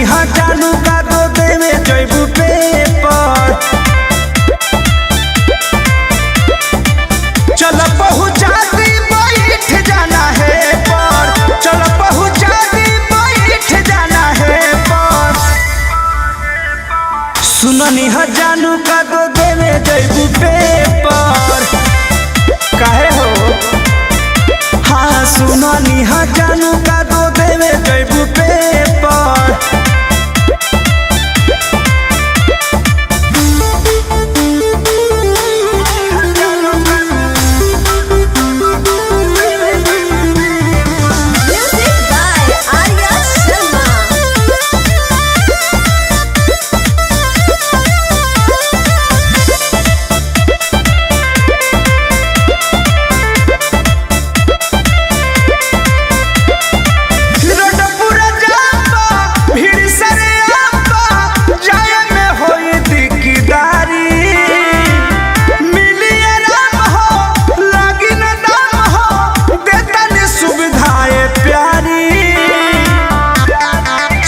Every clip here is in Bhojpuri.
हा जानू का दो देवे जैबू पेपर। चल पहुँचा दी बैठ जाना है पर, चल पहुँचा दी बैठ जाना है पर। सुननी हा जानू का दो देवे जैबू पेपर। काहे हो? हाँ सुननी हा जानू का दो देवे जैबू पेपर।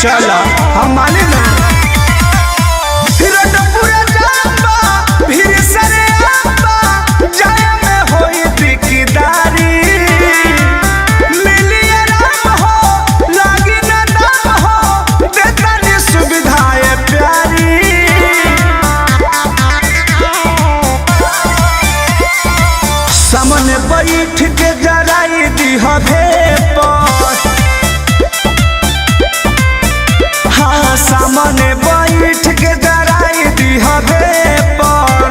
चला हम माने ना पूरा जाबा फिर सरे आबा जाय में होई दिकदारी। मिली आराम हो लागी ना दाम हो देता ने सुविधाएं प्यारी। सामने बैठ के जराई दी हवे पर। सामने बैठ के जराई दी हवे पर।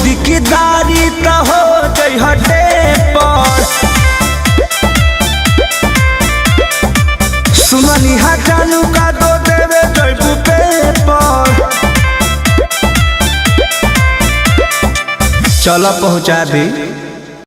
दिकदारी त हो जई हटे पर। सुननी हा जानू का दो देवे जैबू पेपर। चल पहुँचा दी।